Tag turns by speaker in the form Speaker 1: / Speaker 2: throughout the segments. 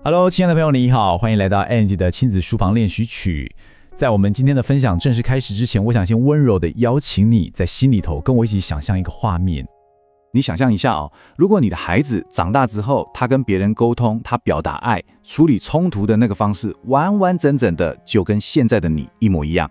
Speaker 1: Hello， 亲爱的朋友，你好，欢迎来到 Angie 的亲子书房练习曲。在我们今天的分享正式开始之前，我想先温柔的邀请你在心里头跟我一起想象一个画面。
Speaker 2: 你想象一下如果你的孩子长大之后，他跟别人沟通，他表达爱、处理冲突的那个方式，完完整整的就跟现在的你一模一样。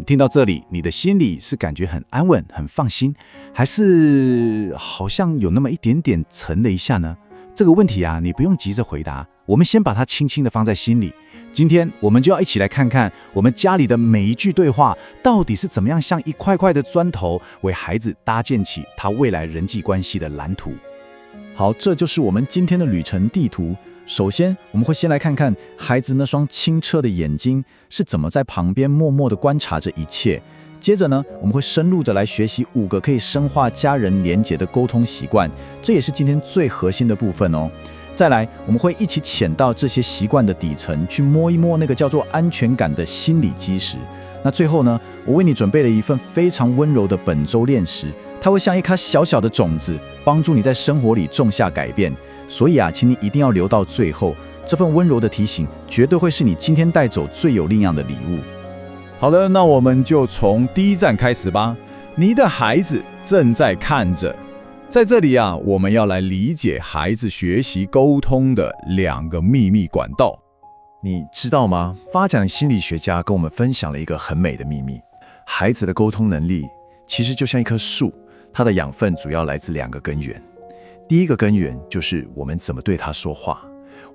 Speaker 2: 听到这里，你的心里是感觉很安稳、很放心，还是好像有那么一点点沉了一下呢？这个问题你不用急着回答，我们先把它轻轻的放在心里。今天我们就要一起来看看我们家里的每一句对话，到底是怎么样像一块块的砖头，为孩子搭建起他未来人际关系的蓝图。
Speaker 1: 好，这就是我们今天的旅程地图。首先，我们会先来看看孩子那双清澈的眼睛是怎么在旁边默默地观察着一切。接着呢，我们会深入的来学习5个可以深化家人连结的沟通习惯，这也是今天最核心的部分哦。再来，我们会一起潜到这些习惯的底层，去摸一摸那个叫做安全感的心理基石。那最后呢，我为你准备了一份非常温柔的本周练习，它会像一颗小小的种子，帮助你在生活里种下改变。所以请你一定要留到最后，这份温柔的提醒绝对会是你今天带走最有力量的礼物。
Speaker 3: 好的，那我们就从第一站开始吧。你的孩子正在看着，在这里我们要来理解孩子学习沟通的2个秘密管道。
Speaker 4: 你知道吗？发展心理学家跟我们分享了一个很美的秘密：孩子的沟通能力其实就像一棵树，它的养分主要来自2个根源。第一个根源就是我们怎么对他说话，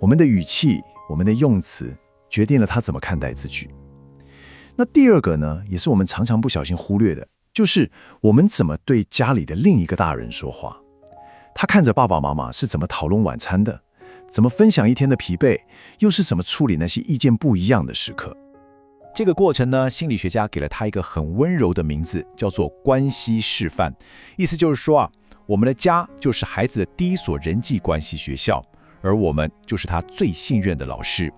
Speaker 4: 我们的语气、我们的用词决定了他怎么看待自己。那第二个呢，也是我们常常不小心忽略的，就是我们怎么对家里的另一个大人说话。他看着爸爸妈妈是怎么讨论晚餐的，怎么分享一天的疲惫，又是怎么处理那些意见不一样的时刻。
Speaker 1: 这个过程呢，心理学家给了他一个很温柔的名字，叫做关系示范。意思就是说我们的家就是孩子的第一所人际关系学校，而我们就是他最信任的老师。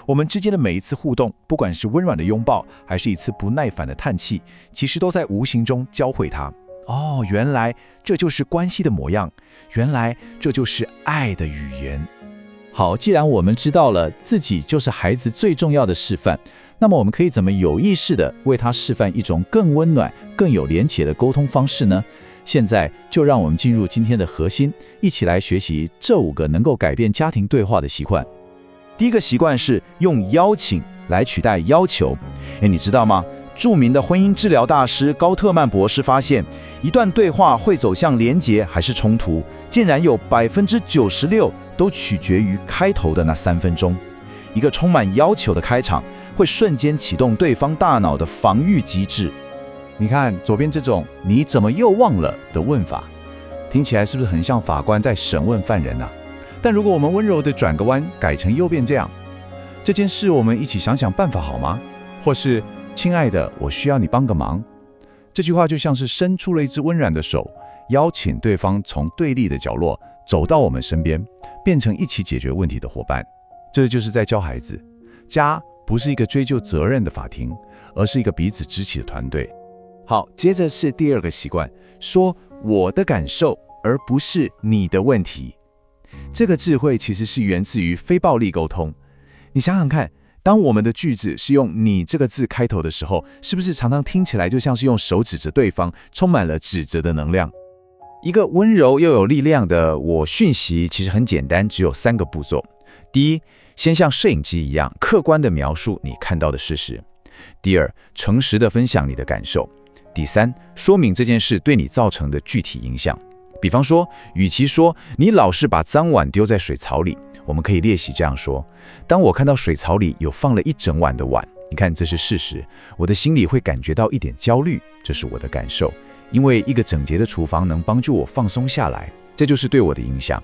Speaker 1: 我们之间的每一次互动，不管是温暖的拥抱，还是一次不耐烦的叹气，其实都在无形中教会他，原来这就是关系的模样，原来这就是爱的语言。好，既然我们知道了自己就是孩子最重要的示范，那么我们可以怎么有意识地为他示范一种更温暖、更有连结的沟通方式呢？现在就让我们进入今天的核心，一起来学习这5个能够改变家庭对话的习惯。第一个习惯是用邀请来取代要求。你知道吗？著名的婚姻治疗大师高特曼博士发现，一段对话会走向连结还是冲突，竟然有96%都取决于开头的那3分钟。一个充满要求的开场，会瞬间启动对方大脑的防御机制。你看左边这种"你怎么又忘了"的问法，听起来是不是很像法官在审问犯人但如果我们温柔地转个弯，改成右边这样，这件事我们一起想想办法好吗？或是亲爱的，我需要你帮个忙。这句话就像是伸出了一只温软的手，邀请对方从对立的角落走到我们身边，变成一起解决问题的伙伴。这就是在教孩子，家不是一个追究责任的法庭，而是一个彼此支持的团队。好，接着是第2个习惯，说我的感受，而不是你的问题。这个智慧其实是源自于非暴力沟通。你想想看，当我们的句子是用"你"这个字开头的时候，是不是常常听起来就像是用手指着对方，充满了指责的能量？一个温柔又有力量的我讯息其实很简单，只有3个步骤。第一，先像摄影机一样客观地描述你看到的事实。第2，诚实地分享你的感受。第3，说明这件事对你造成的具体影响。比方说，与其说你老是把脏碗丢在水槽里，我们可以练习这样说：当我看到水槽里有放了一整碗的碗，你看这是事实，我的心里会感觉到一点焦虑，这是我的感受，因为一个整洁的厨房能帮助我放松下来，这就是对我的影响。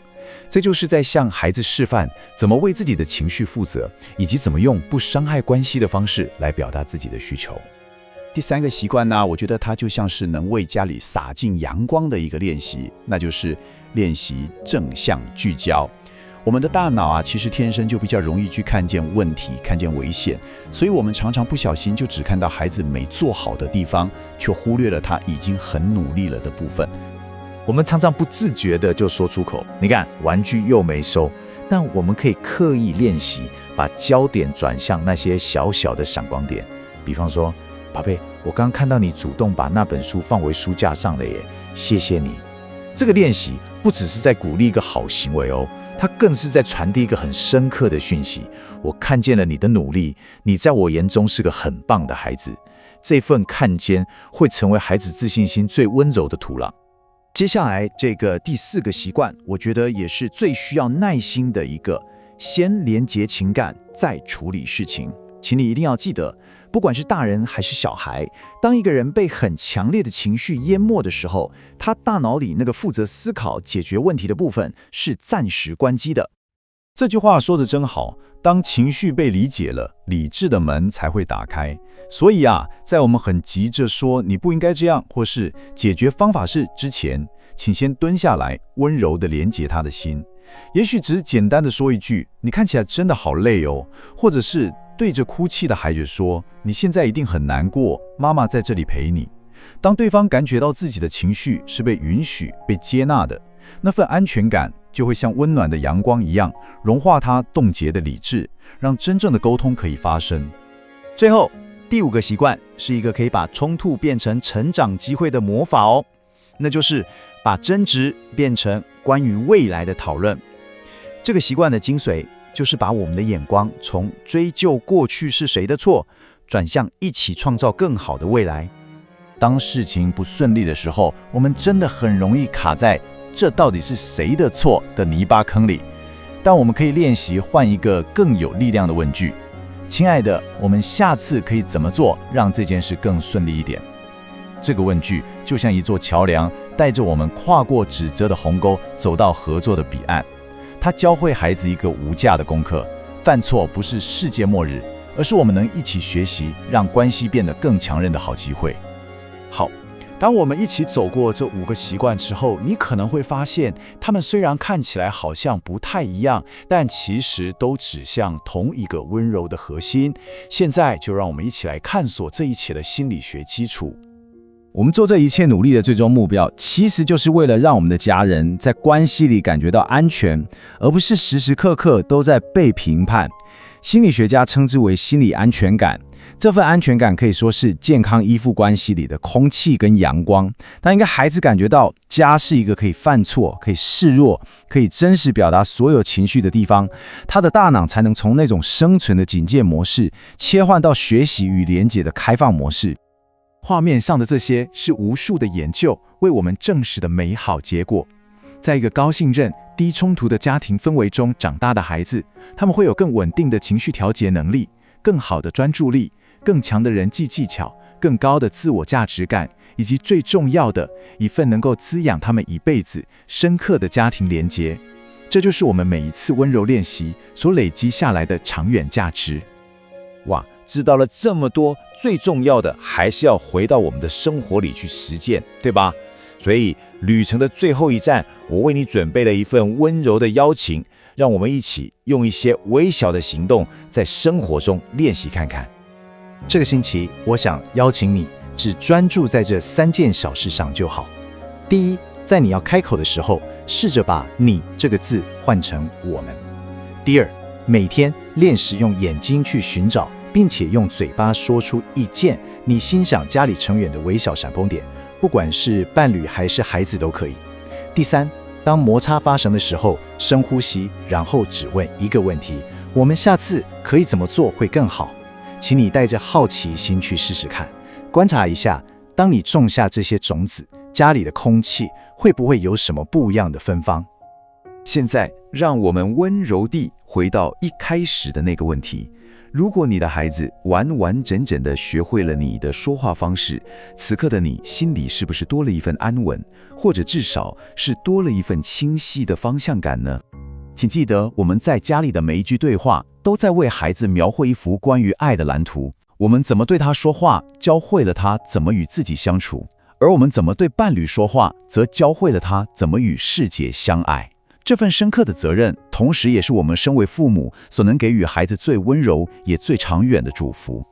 Speaker 1: 这就是在向孩子示范怎么为自己的情绪负责，以及怎么用不伤害关系的方式来表达自己的需求。第3个习惯呢，我觉得它就像是能为家里洒进阳光的一个练习，那就是练习正向聚焦。我们的大脑其实天生就比较容易去看见问题、看见危险，所以我们常常不小心就只看到孩子没做好的地方，却忽略了他已经很努力了的部分。我们常常不自觉的就说出口，你看玩具又没收，
Speaker 2: 但我们可以刻意练习，把焦点转向那些小小的闪光点。比方说，宝贝，我刚看到你主动把那本书放回书架上了耶，谢谢你。这个练习不只是在鼓励一个好行为哦，它更是在传递一个很深刻的讯息。我看见了你的努力，你在我眼中是个很棒的孩子。这份看见会成为孩子自信心最温柔的土壤。接下来这个第4个习惯，我觉得也是最需要耐心的一个，先连结情感，再处理事情。请你一定要记得，不管是大人还是小孩，当一个人被很强烈的情绪淹没的时候，他大脑里那个负责思考、解决问题的部分是暂时关机的。
Speaker 3: 这句话说得真好，当情绪被理解了，理智的门才会打开。所以啊，在我们很急着说你不应该这样，或是解决方法是之前，请先蹲下来，温柔地连结他的心。也许只是简单的说一句，你看起来真的好累哦，或者是对着哭泣的孩子说，你现在一定很难过，妈妈在这里陪你。当对方感觉到自己的情绪是被允许、被接纳的，那份安全感就会像温暖的阳光一样，融化他冻结的理智，让真正的沟通可以发生。
Speaker 2: 最后，第5个习惯是一个可以把冲突变成成长机会的魔法哦，那就是把争执变成关于未来的讨论。这个习惯的精髓就是把我们的眼光从追究过去是谁的错，转向一起创造更好的未来。当事情不顺利的时候，我们真的很容易卡在这到底是谁的错的泥巴坑里。但我们可以练习换一个更有力量的问句：亲爱的，我们下次可以怎么做，让这件事更顺利一点？这个问句就像一座桥梁，带着我们跨过指责的鸿沟，走到合作的彼岸。它教会孩子一个无价的功课：犯错不是世界末日，而是我们能一起学习，让关系变得更强韧的好机会。好，当我们一起走过这5个习惯之后，你可能会发现，它们虽然看起来好像不太一样，但其实都指向同一个温柔的核心。现在就让我们一起来探索这一切的心理学基础。
Speaker 3: 我们做这一切努力的最终目标，其实就是为了让我们的家人在关系里感觉到安全，而不是时时刻刻都在被评判。心理学家称之为心理安全感。这份安全感可以说是健康依附关系里的空气跟阳光。当一个孩子感觉到家是一个可以犯错、可以示弱、可以真实表达所有情绪的地方，他的大脑才能从那种生存的警戒模式切换到学习与连结的开放模式。
Speaker 2: 画面上的这些是无数的研究为我们证实的美好结果。在一个高信任、低冲突的家庭氛围中长大的孩子，他们会有更稳定的情绪调节能力、更好的专注力、更强的人际技巧、更高的自我价值感，以及最重要的一份能够滋养他们一辈子深刻的家庭连结。这就是我们每一次温柔练习所累积下来的长远价值。
Speaker 5: 哇，知道了这么多，最重要的还是要回到我们的生活里去实践，对吧？所以旅程的最后一站，我为你准备了一份温柔的邀请，让我们一起用一些微小的行动，在生活中练习看看。
Speaker 2: 这个星期，我想邀请你只专注在这3件小事上就好。第一，在你要开口的时候，试着把你这个字换成我们。第二，每天练习用眼睛去寻找，并且用嘴巴说出一件你心想家里成员的微小闪光点，不管是伴侣还是孩子都可以。第三，当摩擦发生的时候，深呼吸，然后只问一个问题：我们下次可以怎么做会更好？请你带着好奇心去试试看，观察一下，当你种下这些种子，家里的空气会不会有什么不一样的芬芳？
Speaker 4: 现在，让我们温柔地回到一开始的那个问题：如果你的孩子完完整整地学会了你的说话方式，此刻的你心里是不是多了一份安稳，或者至少是多了一份清晰的方向感呢？
Speaker 2: 请记得，我们在家里的每一句对话，都在为孩子描绘一幅关于爱的蓝图。我们怎么对他说话，教会了他怎么与自己相处；而我们怎么对伴侣说话，则教会了他怎么与世界相爱。这份深刻的责任，同时也是我们身为父母所能给予孩子最温柔也最长远的祝福。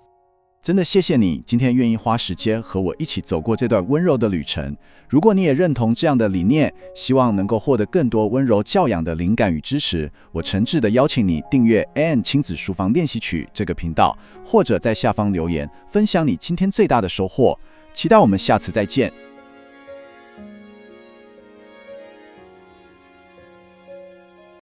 Speaker 2: 真的谢谢你今天愿意花时间和我一起走过这段温柔的旅程。如果你也认同这样的理念，希望能够获得更多温柔教养的灵感与支持，我诚挚地邀请你订阅 Ann 亲子书房练习曲这个频道，或者在下方留言分享你今天最大的收获。期待我们下次再见。